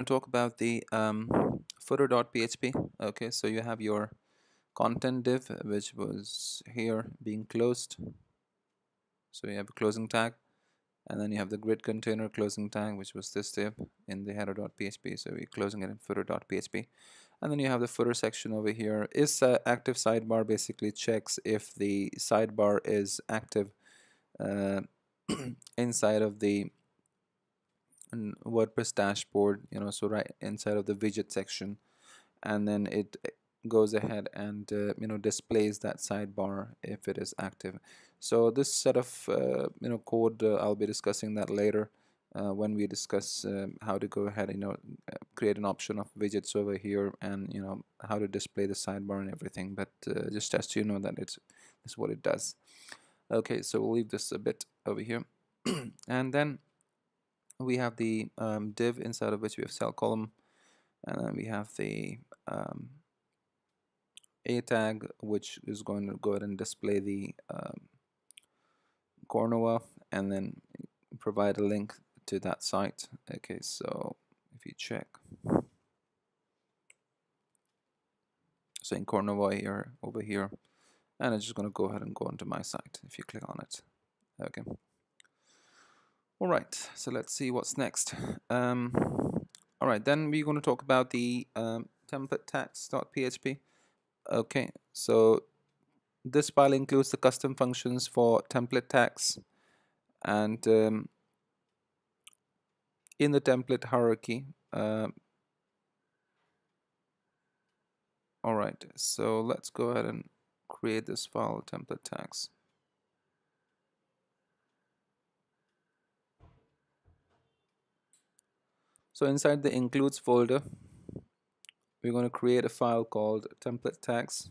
talk about the footer.php. Okay, so you have your content div, which was here being closed. So you have a closing tag, and then you have the grid container closing tag, which was this div in the header.php. So we're closing it in footer.php. And then you have the footer section over here. Is active sidebar basically checks if the sidebar is active inside of the WordPress dashboard, so right inside of the widget section, and then it goes ahead and displays that sidebar if it is active. So this set of code, I'll be discussing that later when we discuss how to go ahead create an option of widgets over here, and how to display the sidebar and everything. But just as you know that it's what it does. Okay, so we'll leave this a bit over here. And then we have the div inside of which we have cell column, and then we have the a tag, which is going to go ahead and display the Cornova and then provide a link to that site. Okay, so if you check, so in Cornova here, over here, and it's just going to go ahead and go onto my site if you click on it. Okay. All right, so let's see what's next. All right, then we're going to talk about the template tags.php. Okay, so this file includes the custom functions for template tags, and in the template hierarchy. All right, so let's go ahead and create this file, template tags. So inside the includes folder, we're going to create a file called template tags.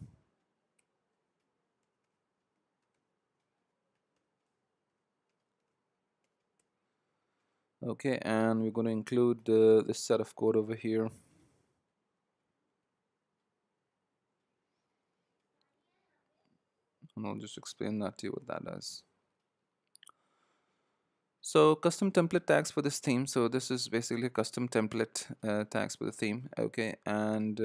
Okay, and we're going to include this set of code over here. And I'll just explain that to you what that does. So custom template tags for this theme. So this is basically custom template tags for the theme. Okay, and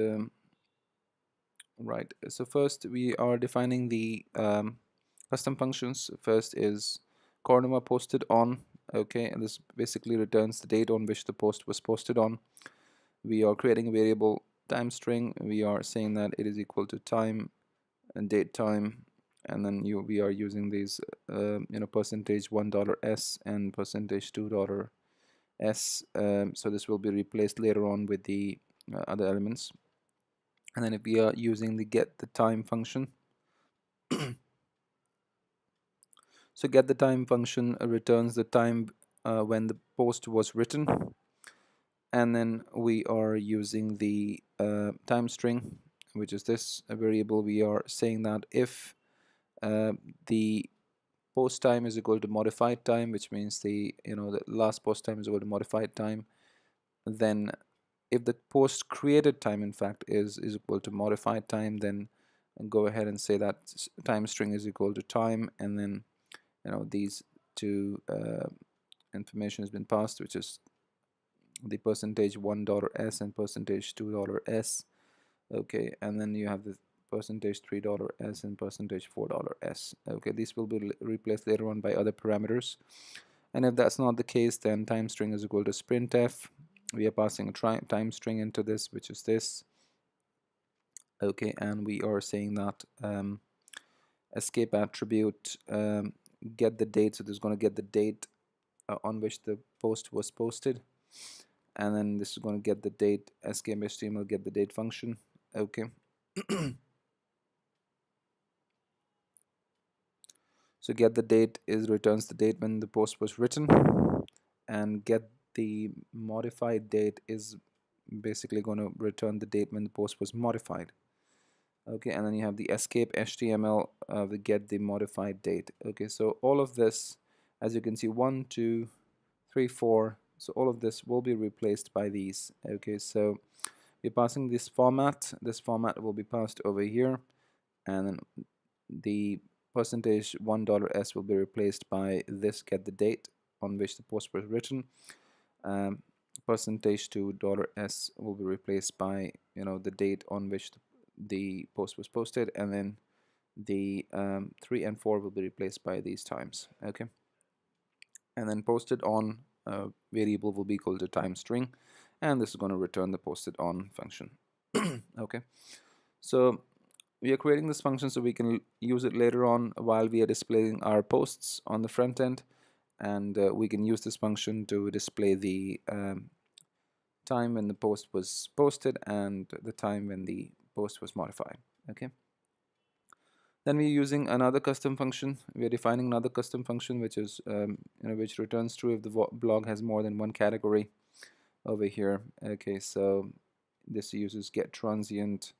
right. So first we are defining the custom functions. First is Cornova posted on. Okay, and this basically returns the date on which the post was posted on. We are creating a variable time string. We are saying that it is equal to time and date time, and then we are using these percentage $1 and percentage $2 so this will be replaced later on with the other elements. And then if we are using the get the time function, so get the time function returns the time when the post was written, and then we are using the time string, which is this variable. We are saying that if the post time is equal to modified time, which means the last post time is equal to modified time, then if the post created time in fact is equal to modified time, then go ahead and say that time string is equal to time, and then these two information has been passed, which is the percentage $1 and percentage $2. Okay, and then you have the percentage $3 and percentage $4. Okay, these will be replaced later on by other parameters. And if that's not the case, then time string is equal to sprintf. We are passing a time string into this, which is this. Okay, and we are saying that escape attribute get the date. So this is going to get the date on which the post was posted, and then this is going to get the date. Escape HTML get the date function. Okay. So get the date is returns the date when the post was written, and get the modified date is basically going to return the date when the post was modified. Okay, and then you have the escape HTML we get the modified date. Okay, so all of this, as you can see, 1 2 3 4, so all of this will be replaced by these. Okay, so we're passing this format will be passed over here, and then the percentage $1 will be replaced by this get the date on which the post was written. %2 $s will be replaced by the date on which the post was posted, and then the 3 and 4 will be replaced by these times. Okay, and then posted on variable will be equal to time string, and this is going to return the posted on function. Okay, so we are creating this function so we can use it later on while we are displaying our posts on the front end, and we can use this function to display the time when the post was posted and the time when the post was modified. Okay, then we're using another custom function. We're defining another custom function which is which returns true if the blog has more than one category over here. Okay, so this uses get transient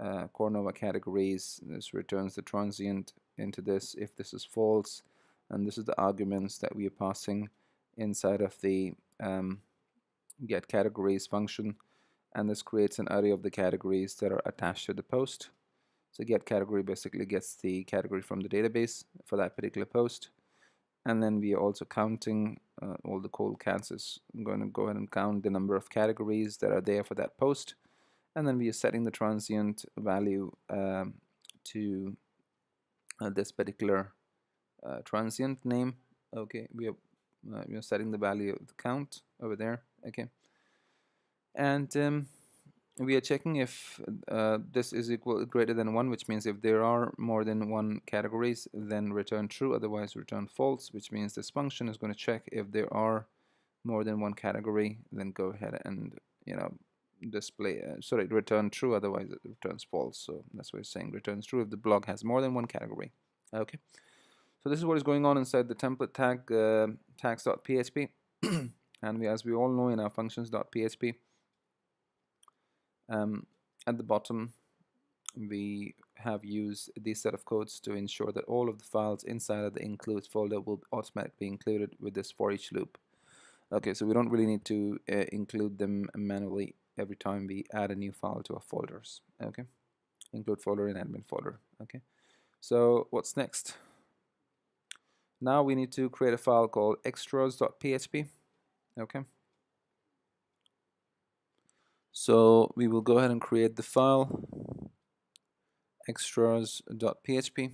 Cornova categories. This returns the transient into this if this is false, and this is the arguments that we are passing inside of the get categories function, and this creates an array of the categories that are attached to the post. So get category basically gets the category from the database for that particular post, and then we are also counting all the cold cats. I'm going to go ahead and count the number of categories that are there for that post, and then we are setting the transient value to this particular transient name. Okay, we are setting the value of the count over there. Okay, and we are checking if this is greater than 1, which means if there are more than one categories, then return true, otherwise return false, which means this function is going to check if there are more than one category, then go ahead and display return true, otherwise it returns false. So that's why it's saying returns true if the blog has more than one category. Okay, so this is what is going on inside the template tag tags.php and as we all know in our functions.php, at the bottom we have used this set of codes to ensure that all of the files inside of the includes folder will automatically be included with this for each loop. Okay, so we don't really need to include them manually every time we add a new file to our folders. Okay, include folder and admin folder. Okay, so what's next? Now we need to create a file called extras.php. Okay, so we will go ahead and create the file extras.php.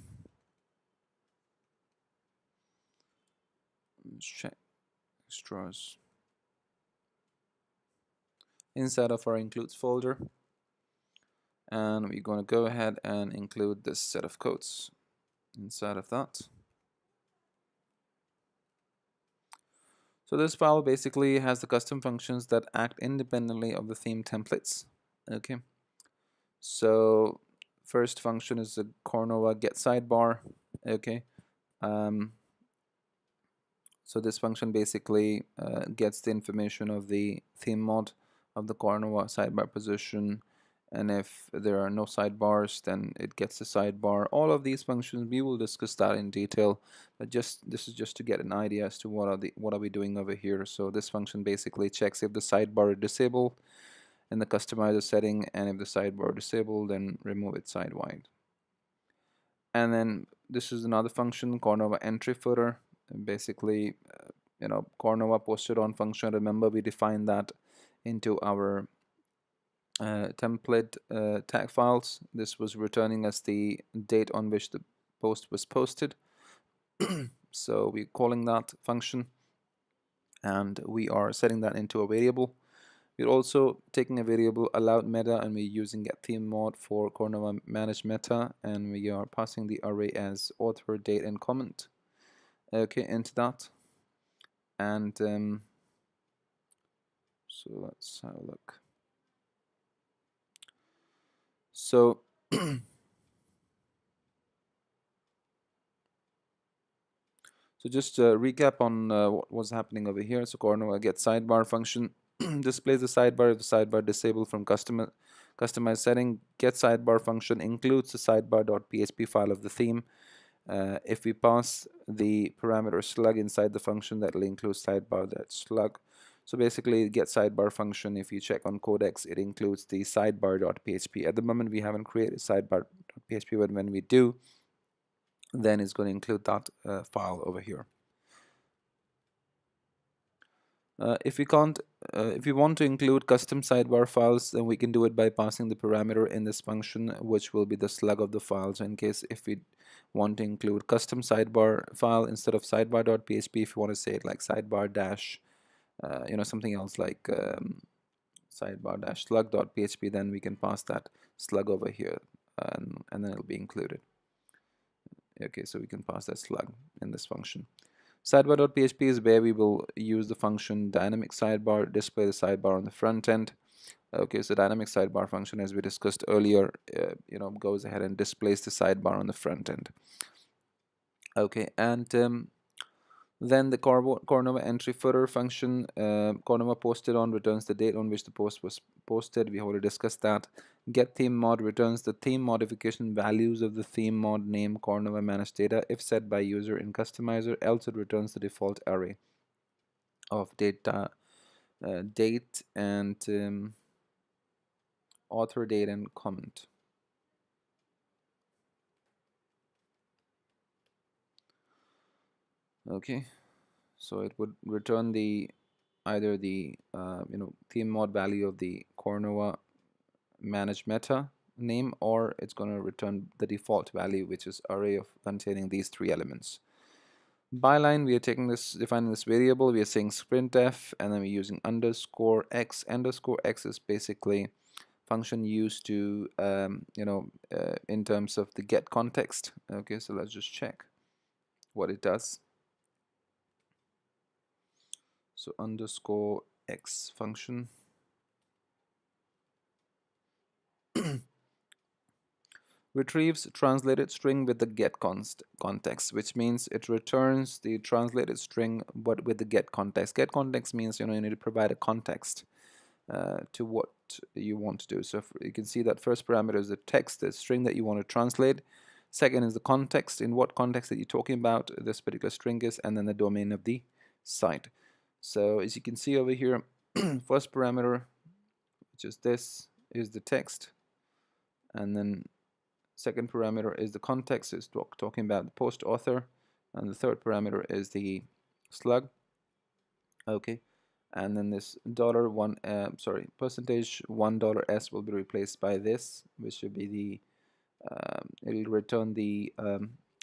Let's check extras inside of our includes folder, and we're going to go ahead and include this set of codes inside of that. So this file basically has the custom functions that act independently of the theme templates. Okay, so first function is the Cornova GetSidebar. Okay, so this function basically gets the information of the theme mod of the Cornova sidebar position, and if there are no sidebars, then it gets the sidebar. All of these functions we will discuss that in detail, but this is just to get an idea as to what are we doing over here. So this function basically checks if the sidebar is disabled in the customizer setting, and if the sidebar is disabled, then remove it sidewide. And then this is another function, Cornova entry footer. And basically Cornova posted on function, remember we defined that into our template tag files. This was returning us the date on which the post was posted. So we're calling that function, and we are setting that into a variable. We're also taking a variable allowed meta, and we're using get theme mod for Cornova manage meta, and we are passing the array as author, date, and comment. Okay, into that, and so let's have a look. So so just recap on what was happening over here. So Cornova get sidebar function displays the sidebar if the sidebar disabled from customized setting. Get sidebar function includes the sidebar.php file of the theme. If we pass the parameter slug inside the function, that will include sidebar.slug. So basically, get sidebar function, if you check on codex, it includes the sidebar.php. At the moment, we haven't created sidebar.php, but when we do, then it's going to include that file over here. If we can't, if we want to include custom sidebar files, then we can do it by passing the parameter in this function, which will be the slug of the files. In case if we want to include custom sidebar file instead of sidebar.php, if you want to say it like sidebar dash, something else like sidebar dash slug.php, then we can pass that slug over here, and then it'll be included. Okay, so we can pass that slug in this function. Sidebar.php is where we will use the function dynamic sidebar, display the sidebar on the front end. Okay, so dynamic sidebar function, as we discussed earlier, goes ahead and displays the sidebar on the front end. Okay, and then the Cornova entry footer function, Cornova posted on returns the date on which the post was posted. We already discussed that. Get theme mod returns the theme modification values of the theme mod name Cornova managed data if set by user in customizer, else it returns the default array of data, date and author, date and comment. Okay, so it would return the either the theme mod value of the Cornova manage meta name, or it's going to return the default value, which is array of containing these three elements. Byline, we are taking this, defining this variable, we are saying sprintf, and then we're using underscore x. Underscore x is basically function used to in terms of the get context. Okay, so let's just check what it does. So underscore x function retrieves translated string with the get context, which means it returns the translated string but with the get context. Get context means you need to provide a context to what you want to do. So you can see that first parameter is the text, the string that you want to translate. Second is the context, in what context that you're talking about this particular string is, and then the domain of the site. So as you can see over here, first parameter, which is this, is the text, and then second parameter is the context, is talking about the post author, and the third parameter is the slug. Okay, and then this $1 $1 s will be replaced by this, which should be the it'll return the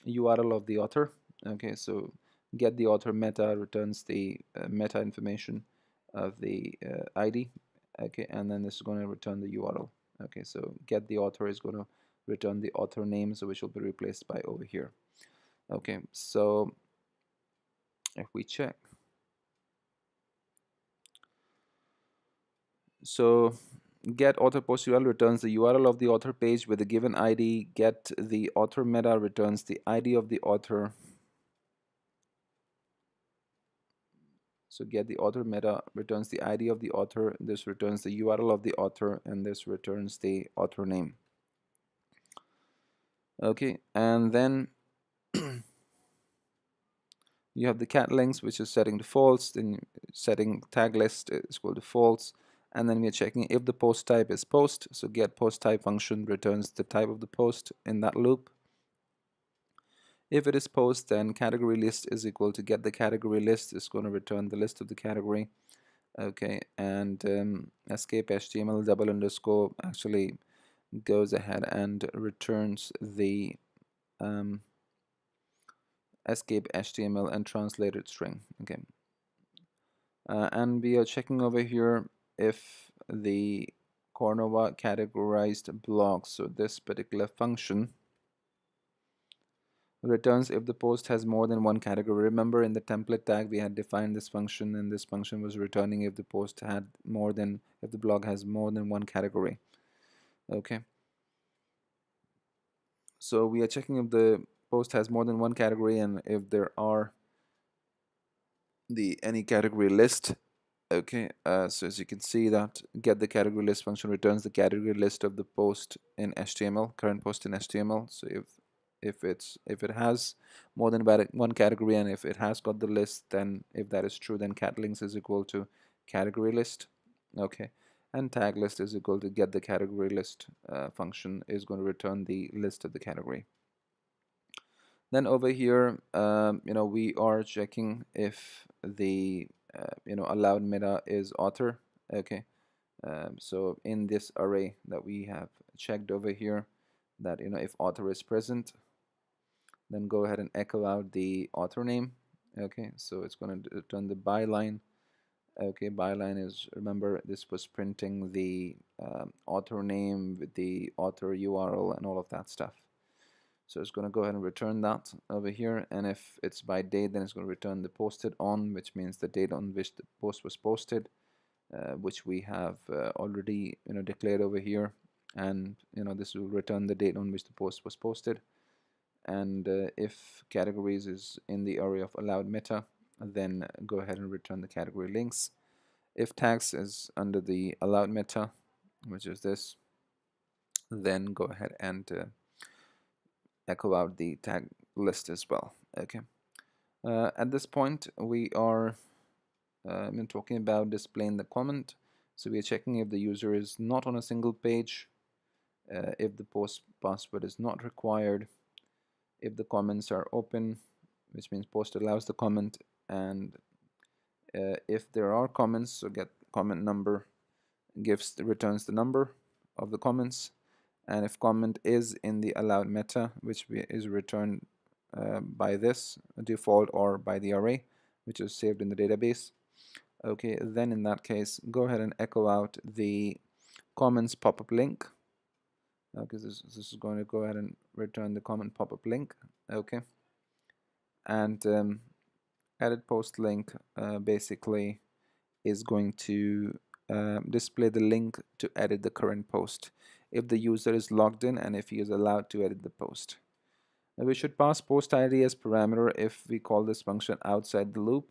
URL of the author. Okay, so get the author meta returns the meta information of the ID. Okay, and then this is going to return the URL. Okay, so get the author is going to return the author name, so which will be replaced by over here. Okay, so if we check, so get author post URL returns the URL of the author page with the given ID. Get the author meta returns the ID of the author. So get the author meta returns the ID of the author. This returns the URL of the author, and this returns the author name. Okay, and then you have the cat links, which is setting to false. Then setting tag list is equal to false, and then we're checking if the post type is post. So get post type function returns the type of the post in that loop. If it is post, then category list is equal to get the category list is going to return the list of the category. Okay, and escape HTML double underscore actually goes ahead and returns the escape HTML and translated string. Okay, and we are checking over here if the Cornova categorized block, so this particular function returns if the post has more than one category. Remember, in the template tag we had defined this function, and this function was returning if the post had more than, if the blog has more than one category. Okay, so we are checking if the post has more than one category and if there are the any category list. Okay, so as you can see that get the category list function returns the category list of the post in HTML, current post in HTML. So if it has more than one category, and if it has got the list, then if that is true, then cat links is equal to category list. Okay, and tag list is equal to get the category list function is going to return the list of the category. Then over here we are checking if the allowed meta is author. Okay, so in this array that we have checked over here, that if author is present, then go ahead and echo out the author name. Okay, so it's going to return the byline. Okay, byline is, remember, this was printing the author name with the author URL and all of that stuff. So it's going to go ahead and return that over here, and if it's by date, then it's going to return the posted on, which means the date on which the post was posted, which we have already declared over here, and this will return the date on which the post was posted. And if categories is in the array of allowed meta, then go ahead and return the category links. If tags is under the allowed meta, which is this, then go ahead and echo out the tag list as well. Okay. At this point, we are talking about displaying the comment. So we are checking if the user is not on a single page, if the post password is not required, if the comments are open, which means post allows the comment, and if there are comments, so get comment number returns the number of the comments, and if comment is in the allowed meta, which is returned by this default or by the array, which is saved in the database. Okay, then in that case, go ahead and echo out the comments pop-up link. Okay, this is going to go ahead and return the comment pop-up link. Okay, and edit post link basically is going to display the link to edit the current post if the user is logged in and if he is allowed to edit the post. Now we should pass post ID as parameter if we call this function outside the loop,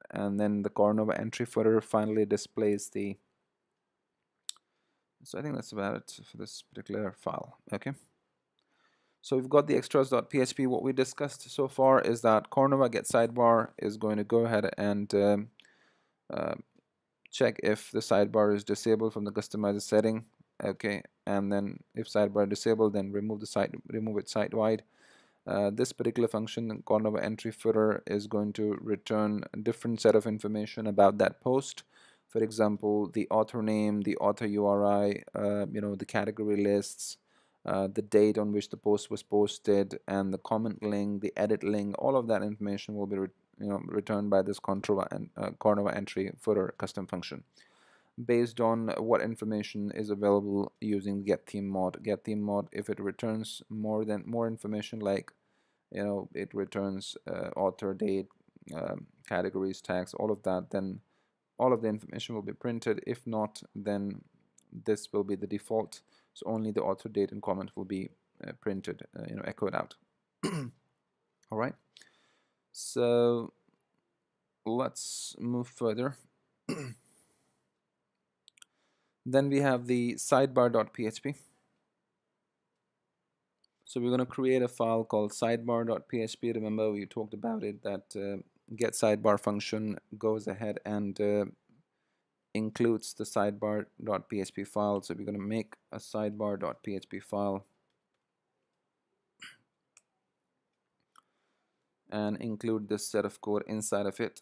and then the Cornova entry footer finally displays the. So I think that's about it for this particular file. Okay. So we've got the extras.php. What we discussed so far is that Cornova GetSidebar is going to go ahead and check if the sidebar is disabled from the customizer setting. Okay, and then if sidebar disabled, then remove it site-wide. This particular function, Cornova entry footer, is going to return a different set of information about that post. For example, the author name, the author URI, the category lists, the date on which the post was posted, and the comment link, the edit link. All of that information will be returned by this Cornova entry footer custom function, based on what information is available using getTheme mod. getTheme mod, if it returns more information, like it returns author, date, categories, tags, all of that, then all of the information will be printed. If not, then this will be the default. So only the author, date, and comment will be printed, echoed out. All right. So let's move further. Then we have the sidebar.php. So we're going to create a file called sidebar.php. Remember, we talked about it, that GetSidebar function goes ahead and includes the sidebar.php file. So we're going to make a sidebar.php file and include this set of code inside of it.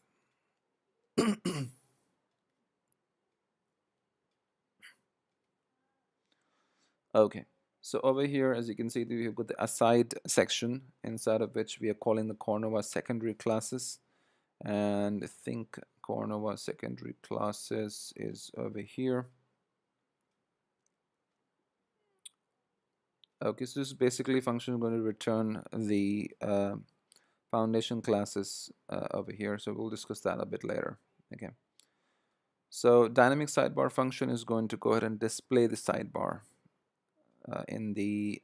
Okay, so over here, as you can see, we've got the aside section, inside of which we are calling the Cornova secondary classes. And I think Cornova secondary classes is over here. Okay, so this is basically function going to return the foundation classes over here. So we'll discuss that a bit later. Okay. So dynamic sidebar function is going to go ahead and display the sidebar in the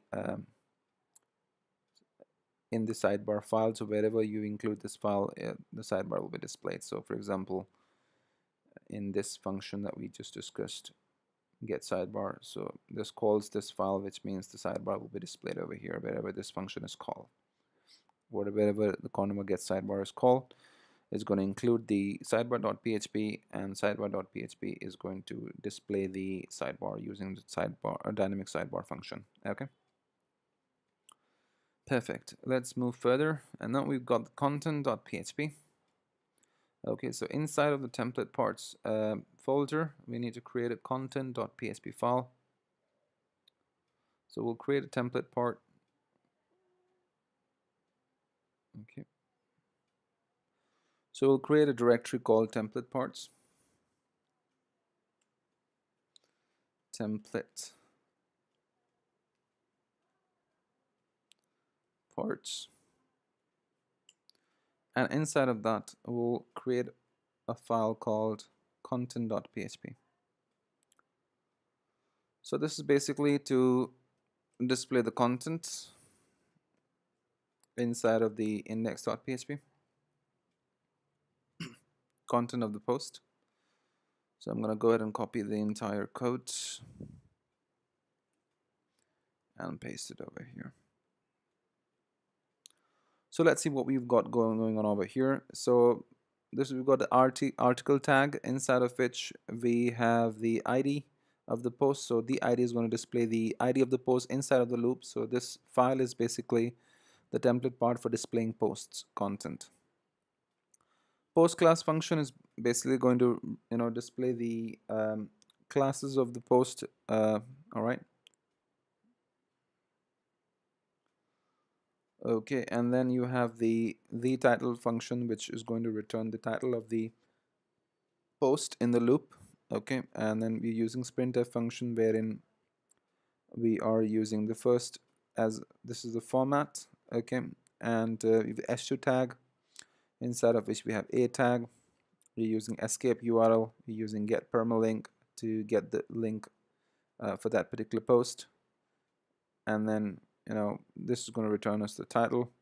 sidebar file. So wherever you include this file, the sidebar will be displayed. So for example, in this function that we just discussed, get sidebar, so this calls this file, which means the sidebar will be displayed over here wherever this function is called. Wherever the Cornova get sidebar is called, is going to include the sidebar.php, and sidebar.php is going to display the sidebar using the sidebar or dynamic sidebar function. Okay, perfect. Let's move further, and now we've got the content.php. Okay, so inside of the template parts folder, we need to create a content.php file. So we'll create a template part. Okay. So we'll create a directory called template parts. Template parts. And inside of that, we'll create a file called content.php. So this is basically to display the content inside of the index.php, content of the post. So I'm going to go ahead and copy the entire code and paste it over here. So let's see what we've got going on over here. So this, we've got the article tag, inside of which we have the ID of the post. So the ID is going to display the ID of the post inside of the loop. So this file is basically the template part for displaying posts content. Post class function is basically going to display the classes of the post. All right. Okay, and then you have the title function, which is going to return the title of the post in the loop. Okay, and then we're using printf function, wherein we are using the first, as this is the format. Okay, and we have h2 tag, inside of which we have a tag. We're using escape URL. We're using get permalink to get the link for that particular post, and then this is going to return us the title.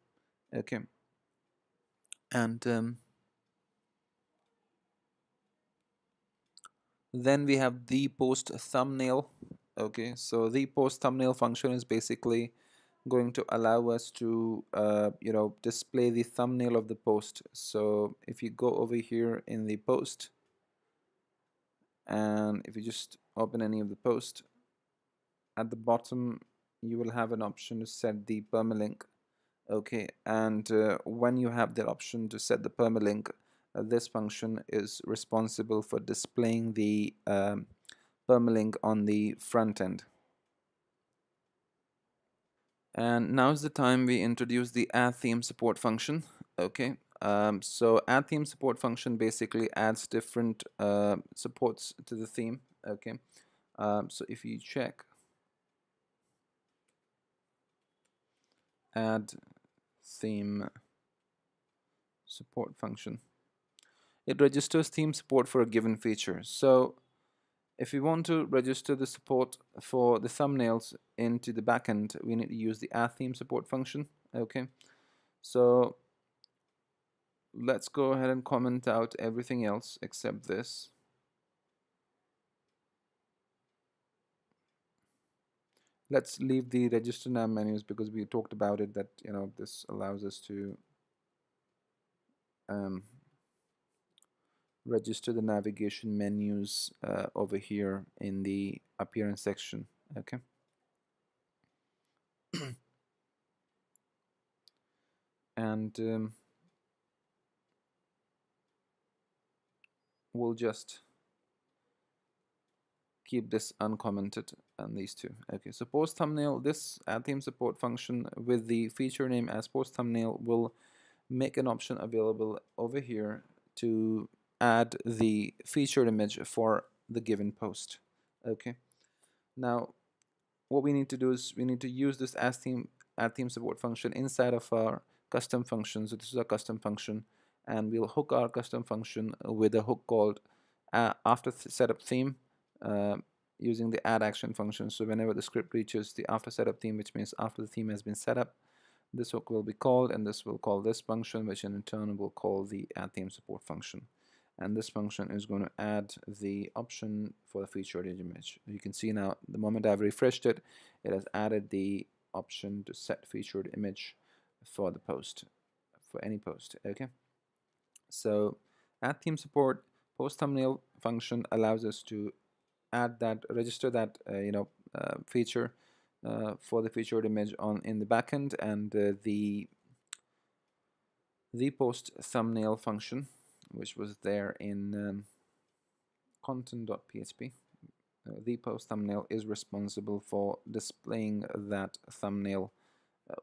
Okay, and then we have the post thumbnail. Okay, so the post thumbnail function is basically going to allow us to display the thumbnail of the post. So if you go over here in the post, and if you just open any of the post, at the bottom you will have an option to set the permalink. Okay, and when you have the option to set the permalink, this function is responsible for displaying the permalink on the front end. And now is the time we introduce the add theme support function. Okay, so add theme support function basically adds different supports to the theme. Okay, so if you check add theme support function, it registers theme support for a given feature. So if we want to register the support for the thumbnails into the backend, we need to use the add theme support function. Okay, so let's go ahead and comment out everything else except this. Let's leave the register nav menus because we talked about it, that this allows us to register the navigation menus over here in the appearance section. Okay. And we'll just keep this uncommented and these two. Okay, so post thumbnail, this add theme support function with the feature name as post thumbnail will make an option available over here to add the featured image for the given post. Okay, now what we need to do is we need to use this add theme support function inside of our custom function. So this is a custom function, and we'll hook our custom function with a hook called after setup theme, using the add action function. So whenever the script reaches the after setup theme, which means after the theme has been set up, this hook will be called, and this will call this function, which in turn will call the add theme support function. And this function is going to add the option for the featured image. You can see now, the moment I've refreshed it, it has added the option to set featured image for the post, for any post. Okay, so add theme support post thumbnail function allows us to add that, register that feature for the featured image in the backend, and the post thumbnail function which was there in content.php. The post thumbnail is responsible for displaying that thumbnail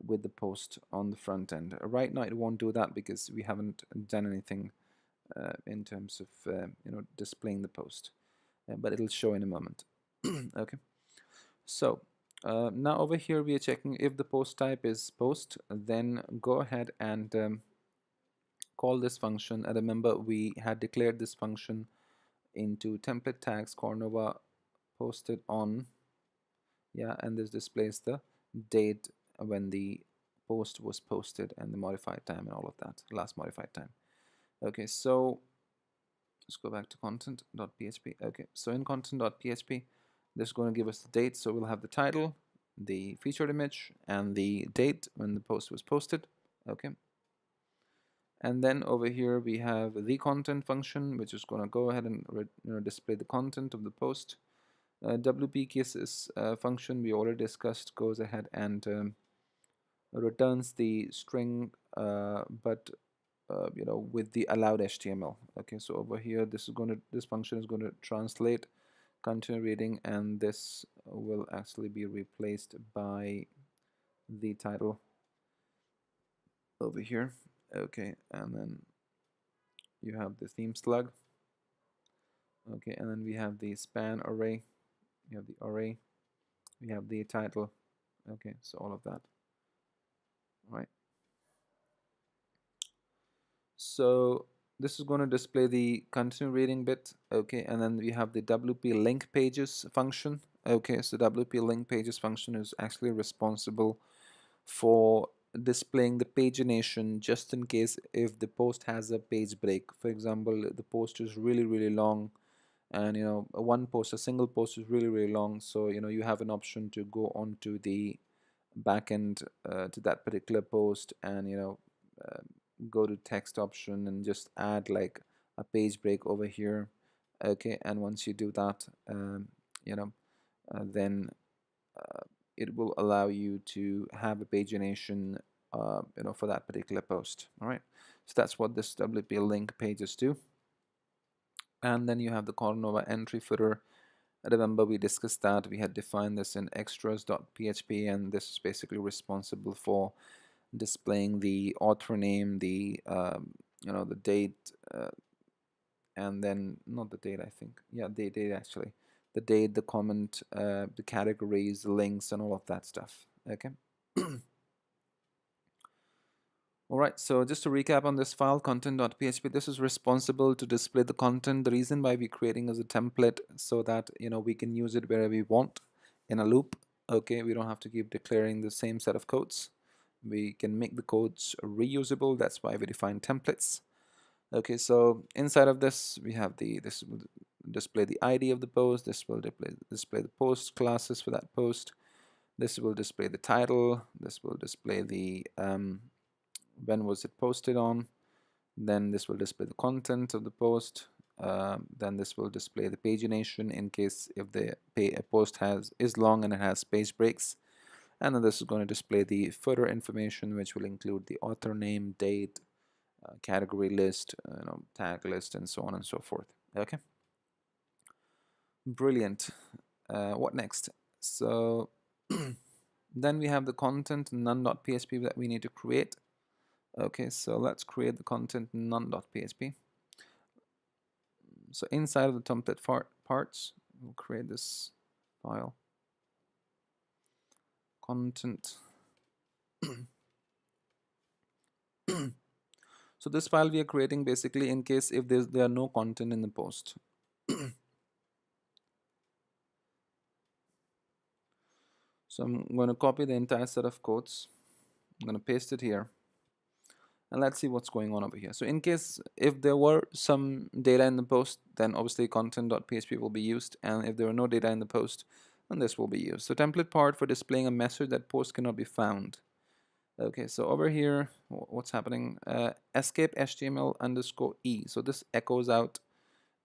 with the post on the front end. Right now it won't do that because we haven't done anything in terms of displaying the post, but it'll show in a moment. Okay, so now over here we are checking if the post type is post. Then go ahead and call this function. And remember, we had declared this function into template tags Cornova posted on, yeah, and this displays the date when the post was posted and the modified time and all of that, last modified time. Okay, so let's go back to content.php. Okay, so in content.php, this is going to give us the date. So we'll have the title, the featured image, and the date when the post was posted. Okay, and then over here we have the content function, which is going to go ahead and display the content of the post. WP cases function we already discussed goes ahead and returns the string, but with the allowed HTML. Okay, so over here this function is going to translate continue reading, and this will actually be replaced by the title over here. Okay, and then you have the theme slug. Okay, and then we have the span array, we have the array, we have the title. Okay, so all of that. All right, so this is going to display the continue reading bit. Okay, and then we have the WP link pages function. Okay, so WP link pages function is actually responsible for displaying the pagination just in case if the post has a page break. For example, the post is really long, and a single post is really long, so you have an option to go onto the backend to that particular post and go to text option and just add like a page break over here. Okay, and once you do that, then it will allow you to have a pagination for that particular post. All right, so that's what this WP link pages do. And then you have the Cornova entry footer. Remember, we discussed that we had defined this in extras.php, and this is basically responsible for displaying the author name, the the date, and then not the date, I think, yeah, the date actually, the date, the comment, the categories, the links, and all of that stuff. Okay. Alright, so just to recap on this file, content.php, this is responsible to display the content. The reason why we're creating is a template so that we can use it wherever we want in a loop. Okay, we don't have to keep declaring the same set of codes. We can make the codes reusable. That's why we define templates. Okay, so inside of this we have this will display the ID of the post. This will display the post classes for that post. This will display the title. This will display the when was it posted on. Then this will display the content of the post. Then this will display the pagination in case if the post is long and it has page breaks. And then this is going to display the footer information, which will include the author name, date, category list, tag list, and so on and so forth. Okay, brilliant. What next? So then we have the content none.php that we need to create. Okay, so let's create the content none.php. So inside of the template parts, we'll create this file, content. So this file we are creating basically in case if there are no content in the post. So I'm going to copy the entire set of codes. I'm going to paste it here. And let's see what's going on over here. So in case if there were some data in the post, then obviously content.php will be used. And if there are no data in the post, then this will be used. So template part for displaying a message that post cannot be found. Okay, so over here, what's happening? Escape HTML underscore E. So this echoes out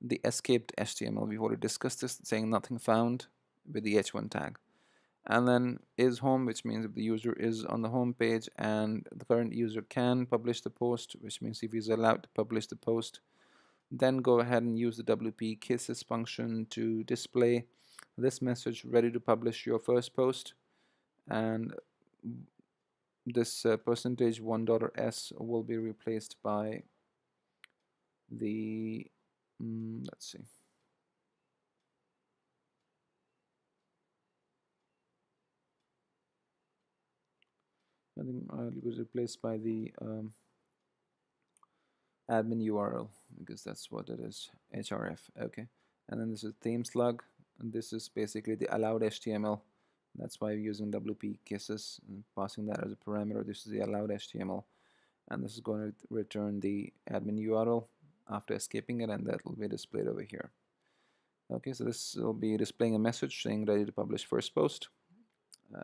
the escaped HTML. We've already discussed this, saying nothing found with the h1 tag. And then is home, which means if the user is on the home page and the current user can publish the post, which means if he's allowed to publish the post. Then go ahead and use the WP Kisses function to display this message, ready to publish your first post. And this %1.s will be replaced by the let's see, I think it was replaced by the admin URL, because that's what it is, href. Okay, and then this is theme slug, and this is basically the allowed HTML. That's why we're using WP Kisses and passing that as a parameter. This is the allowed HTML, and this is going to return the admin URL after escaping it, and that will be displayed over here. Okay, so this will be displaying a message saying ready to publish first post.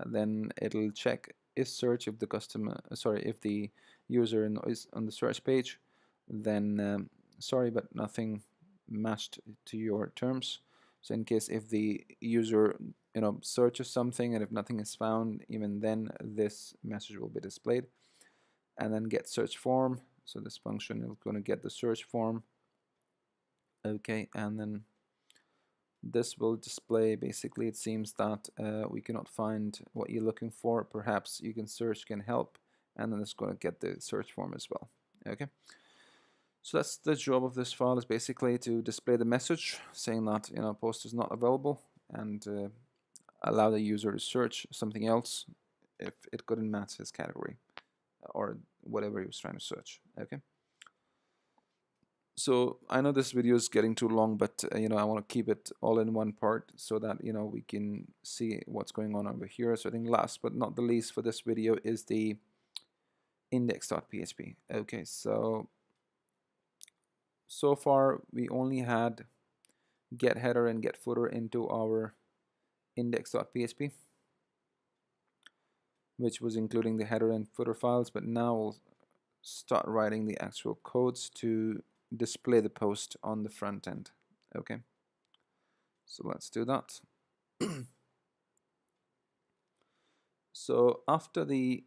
Then it'll check is search if the customer, if the user is on the search page. Then sorry, but nothing matched to your terms. So in case if the user searches something and if nothing is found, even then this message will be displayed. And then get search form. So this function is going to get the search form. Okay, and then this will display, basically it seems that we cannot find what you're looking for, perhaps you can search can help, and then it's going to get the search form as well. Okay, so that's the job of this file, is basically to display the message saying that post is not available, and allow the user to search something else if it couldn't match his category or whatever he was trying to search. Okay, so I know this video is getting too long, but I want to keep it all in one part so that we can see what's going on over here. So I think last but not the least for this video is the index.php. Okay, so far we only had get header and get footer into our index.php, which was including the header and footer files, but now we'll start writing the actual codes to display the post on the front end. Okay, so let's do that. So after the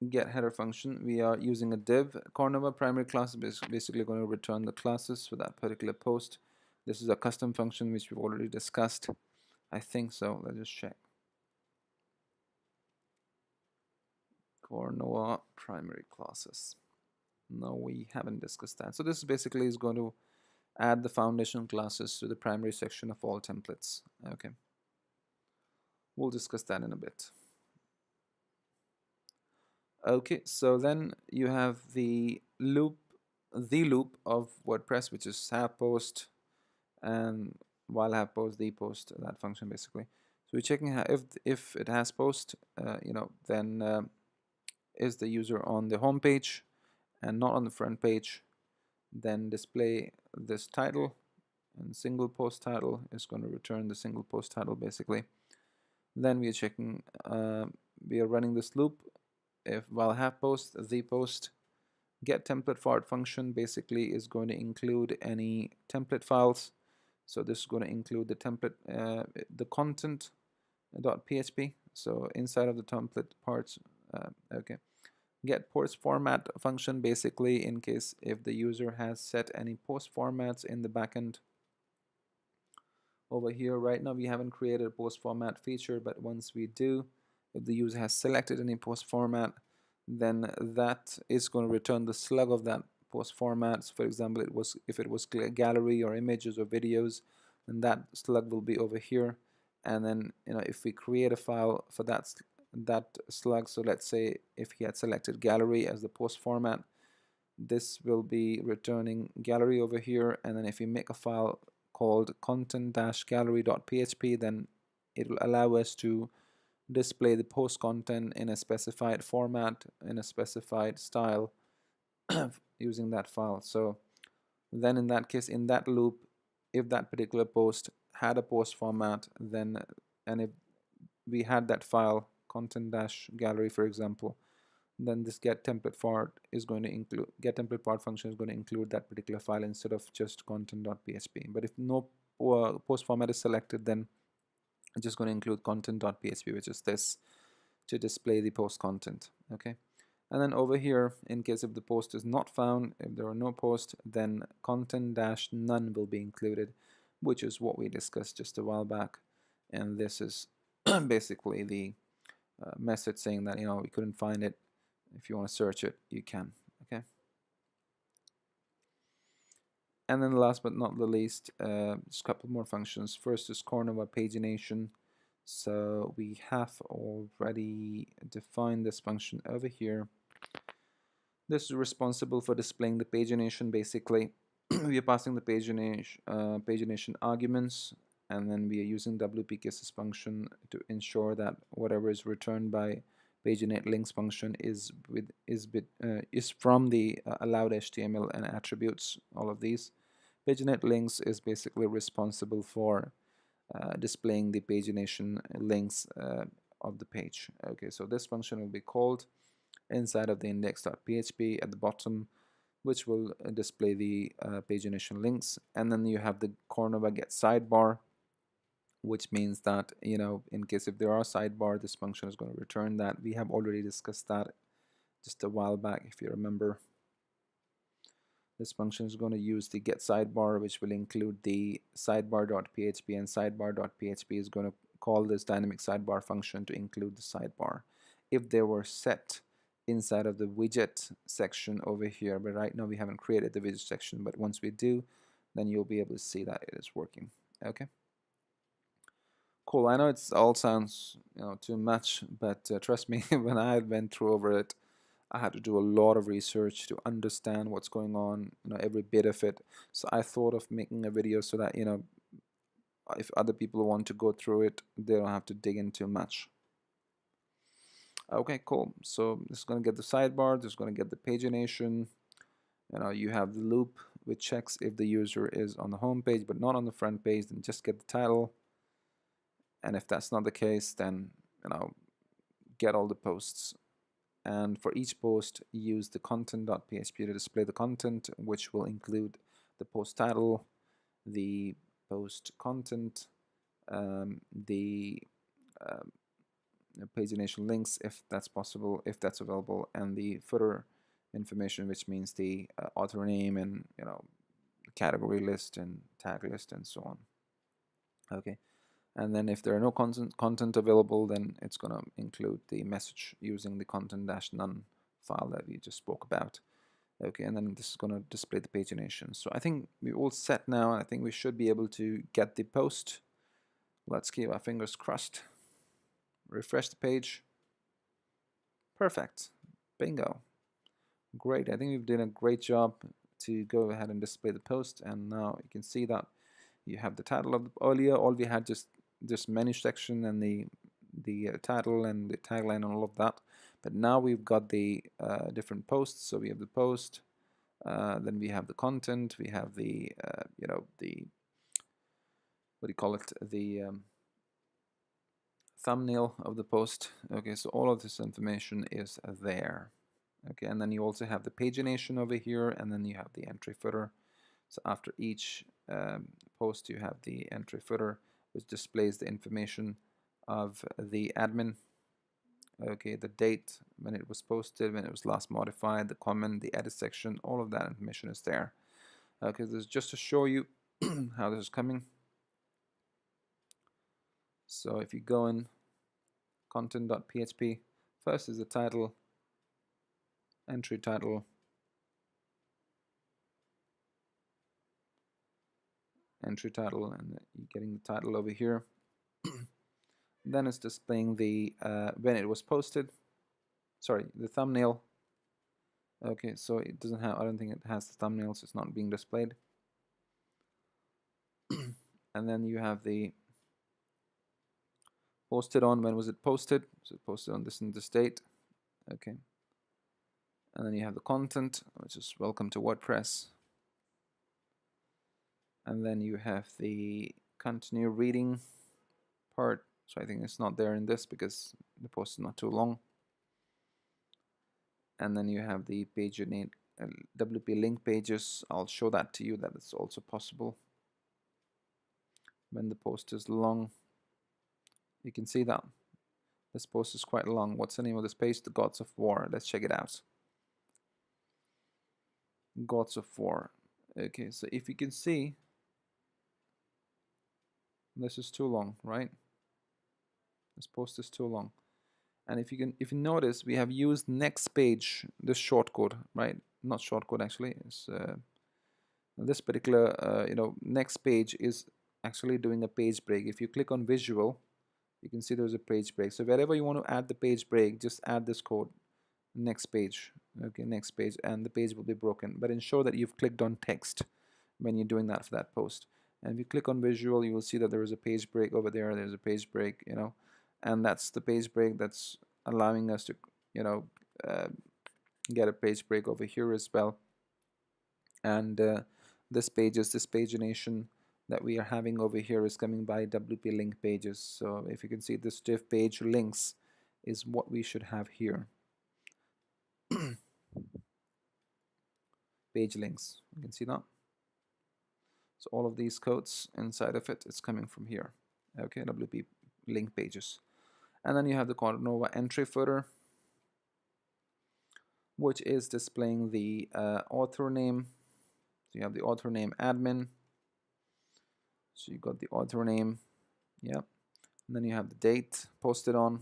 get header function, we are using a div. Cornova primary class is basically going to return the classes for that particular post. This is a custom function which we've already discussed. I think so. Let's just check. Cornova primary classes. No, we haven't discussed that. So this basically is going to add the foundation classes to the primary section of all templates. Okay, we'll discuss that in a bit. Okay, so then you have the loop of WordPress, which is have post and while have post, the post, that function basically. So we're checking how if it has post, then is the user on the home page and not on the front page, then display this title, and single post title is going to return the single post title basically. Then we are checking, we are running this loop. If while have post, the post, get template for function basically is going to include any template files. So this is going to include the template, the content.php. So inside of the template parts, okay. Get post format function basically in case if the user has set any post formats in the backend. Over here right now we haven't created a post format feature, but once we do, if the user has selected any post format, then that is going to return the slug of that post formats. For example, if it was gallery or images or videos, then that slug will be over here. And then if we create a file for that slug, so let's say if he had selected gallery as the post format, this will be returning gallery over here. And then if we make a file called content-gallery.php, then it will allow us to display the post content in a specified format, in a specified style using that file. So then in that case, in that loop, if that particular post had a post format, then and if we had that file content-gallery, for example, then this get template part is going to include get template part function is going to include that particular file instead of just content.php. But if no post format is selected, then it's just going to include content.php, which is this, to display the post content. Okay, And then over here, in case if the post is not found, if there are no posts, then content-none will be included, which is what we discussed just a while back. And this is basically the message saying that, we couldn't find it. If you want to search it, you can. Okay. And then last but not the least, just a couple more functions. First is Cornova pagination. So we have already defined this function over here. This is responsible for displaying the pagination. Basically, we are passing the pagination arguments, and then we are using wp-kisses function to ensure that whatever is returned by paginate links function is from the allowed HTML and attributes. All of these. Paginate links is basically responsible for displaying the pagination links of the page. Okay, so this function will be called inside of the index.php at the bottom, which will display the pagination links. And then you have the Cornova GetSidebar, which means that, in case if there are sidebar, this function is going to return that. We have already discussed that just a while back, if you remember. This function is going to use the GetSidebar, which will include the sidebar.php, and sidebar.php is going to call this dynamic sidebar function to include the sidebar if they were set inside of the widget section over here. But right now we haven't created the widget section, but once we do, then you'll be able to see that it is working. Okay, cool. I know it's all sounds too much, but trust me, when I went through over it, I had to do a lot of research to understand what's going on, every bit of it. So I thought of making a video so that if other people want to go through it, they don't have to dig in too much. Okay, cool. So this is going to get the sidebar, this is going to get the pagination. You have the loop which checks if the user is on the home page but not on the front page, then just get the title. And if that's not the case, then get all the posts. And for each post, use the content.php to display the content, which will include the post title, the post content, the pagination links if that's possible, if that's available, and the footer information, which means the author name and category list and tag list and so on. Okay, and then if there are no content available, then it's going to include the message using the content-none file that we just spoke about. Okay, and then this is going to display the pagination. So I think we're all set now, and I think we should be able to get the post. Let's keep our fingers crossed. Refresh the page. Perfect. Bingo. Great. I think we've done a great job to go ahead and display the post, and now you can see that you have the title of earlier. All we had just this menu section and the title and the tagline and all of that, but now we've got the different posts. So we have the post, then we have the content, we have the the what do you call it, the thumbnail of the post. Okay, so all of this information is there. Okay, and then you also have the pagination over here, and then you have the entry footer. So after each post, you have the entry footer, which displays the information of the admin. Okay, the date, when it was posted, when it was last modified, the comment, the edit section, all of that information is there. Okay, this is just to show you how this is coming. So if you go in content.php, first is the title, entry title, and you're getting the title over here. Then it's displaying the when it was posted, sorry, the thumbnail. Okay, so it doesn't have, I don't think it has the thumbnail, so it's not being displayed. And then you have the posted on, when was it posted? So it posted on this and this date. Okay, and then you have the content, which is welcome to WordPress. And then you have the continue reading part. So I think it's not there in this because the post is not too long. And then you have the paginate WP link pages. I'll show that to you, that it's also possible when the post is long. You can see that This post is quite long. What's the name of this page? The Gods of War. Let's check it out. Gods of War. Okay, so if you can see, this is too long, right? This post is too long. And if you notice, we have used next page, this shortcode, right? Not shortcode actually. It's this particular next page is actually doing a page break. If you click on visual, you can see there's a page break. So wherever you want to add the page break, just add this code, next page. Okay, next page, and the page will be broken. But ensure that you've clicked on text when you're doing that for that post. And if you click on visual, you will see that there is a page break over there. There's a page break, and that's the page break that's allowing us to get a page break over here as well. And this pagination that we are having over here is coming by WP link pages. So if you can see, this div page links is what we should have here. Page links, you can see that. So all of these codes inside of it is coming from here. Okay, WP link pages. And then you have the Cordova entry footer, which is displaying the author name. So you have the author name admin. So you got the author name, yeah. And then you have the date posted on,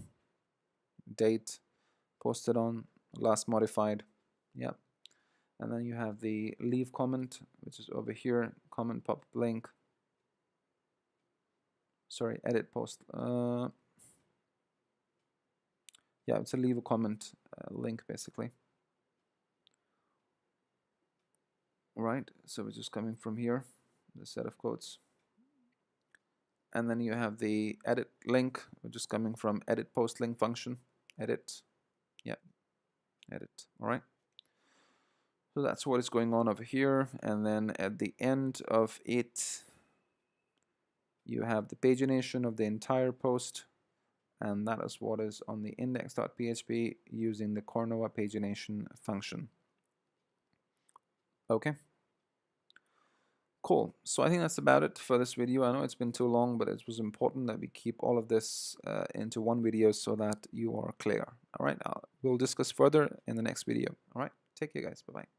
last modified, yeah. And then you have the leave comment, which is over here, comment pop link. Sorry, edit post. Yeah, it's a leave a comment link basically. Right, so it's just coming from here, the set of codes. And then you have the edit link, which is coming from edit post link function. Edit, yeah, edit. All right. So that's what is going on over here. And then at the end of it, you have the pagination of the entire post, and that is what is on the index.php using the Cordova pagination function. Okay. Cool. So I think that's about it for this video. I know it's been too long, but it was important that we keep all of this into one video so that you are clear. All right. We'll discuss further in the next video. All right. Take care, guys. Bye-bye.